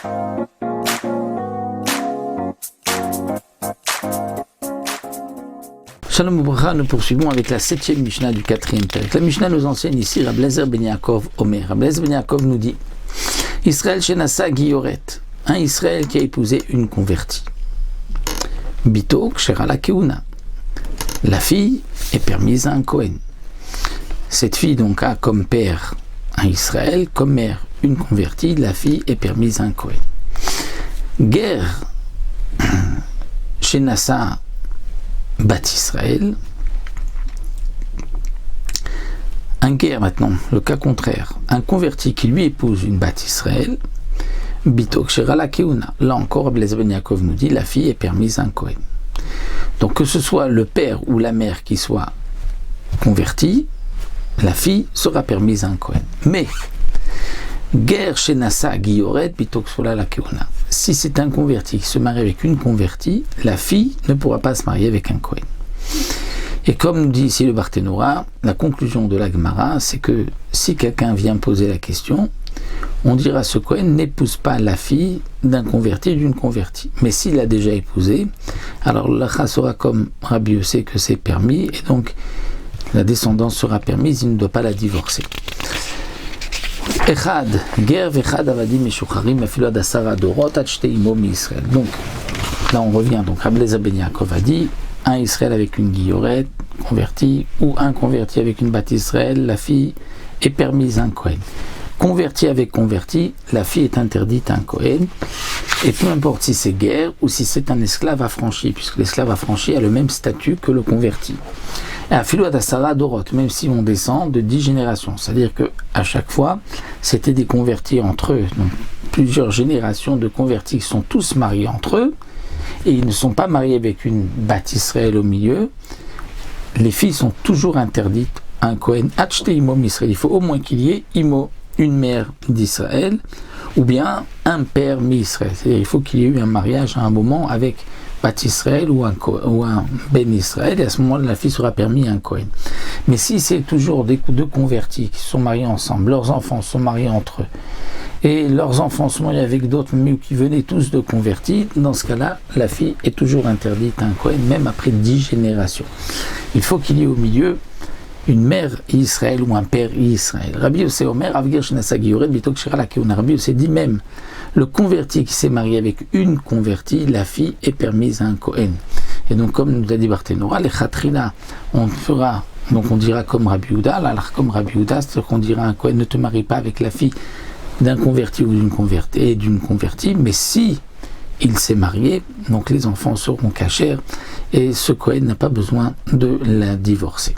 Shalom Ubracha, nous poursuivons avec la 7e Mishnah du 4e Perek. La Mishnah nous enseigne ici, Rabbi Eliezer ben Yaakov Omer. Rabbi Eliezer ben Yaakov nous dit Israël Shenasa Giyoret, un Israël qui a épousé une convertie. Bito Ksherala Keuna, la fille est permise à un Kohen. Cette fille donc a comme père un Israël, comme mère une convertie, la fille est permise à un Kohen. Guerre Shenasa Bat Israël, un guerre maintenant, le cas contraire, un converti qui lui épouse une Bat Israël, Bitok Sherala Keuna. Là encore, Rabbi Eliezer ben Yaakov nous dit la fille est permise à un Kohen. Donc que ce soit le père ou la mère qui soit converti, la fille sera permise à un Kohen. Mais guerre Shenasa Giyoret Bitok Sherala Keuna. Si c'est un converti qui se marie avec une convertie, la fille ne pourra pas se marier avec un Kohen. Et comme nous dit ici le Barthénora, la conclusion de la Gemara, c'est que si quelqu'un vient poser la question, on dira ce Kohen n'épouse pas la fille d'un converti d'une convertie. Mais s'il l'a déjà épousée, alors l'Acha sera comme Rabbi Yossé que c'est permis, et donc la descendance sera permise, il ne doit pas la divorcer. Echad, ger vechad avadim meshucharim afilu ad 10 dorot ad shtei imo mi-Israël. Donc, là on revient, donc Rabbi Eliezer ben Yaakov a dit, un Israël avec une guilloret converti, ou un converti avec une bat Israël, la fille est permise à un Kohen. Converti avec converti, la fille est interdite à un Kohen, et peu importe si c'est guerre ou si c'est un esclave affranchi, puisque l'esclave affranchi a le même statut que le converti. Et afilu ad 10 dorot, même si on descend de 10 générations, c'est-à-dire qu'à chaque fois, c'était des convertis entre eux, donc plusieurs générations de convertis qui sont tous mariés entre eux, et ils ne sont pas mariés avec une bat Israël au milieu. Les filles sont toujours interdites à un Kohen. Ad imo mi-Israël, il faut au moins qu'il y ait imo, une mère d'Israël, ou bien un père mi-Israël. C'est-à-dire il faut qu'il y ait eu un mariage à un moment avec Bat Israël ou un Ben Israël, et à ce moment-là, la fille sera permise à un Kohen. Mais si c'est toujours deux convertis qui sont mariés ensemble, leurs enfants sont mariés entre eux, et leurs enfants sont mariés avec d'autres, mais qui venaient tous de convertis, dans ce cas-là, la fille est toujours interdite à un Kohen, même après 10 générations. Il faut qu'il y ait au milieu une mère Israël ou un père Israël. Rabbi Yossé Omer, Avger Shenasa Giyoret, Bitok Sherala Keuna. Rabbi Yossé dit même, le converti qui s'est marié avec une convertie, la fille est permise à un Kohen. Et donc, comme nous l'a dit Barthénora, les Khatrina, on fera, donc on dira comme Rabbi Yehuda, alors comme Rabbi Yehuda, c'est-à-dire qu'on dira à un Kohen, ne te marie pas avec la fille d'un converti ou d'une convertie, mais si il s'est marié, donc les enfants seront cachers, et ce Kohen n'a pas besoin de la divorcer.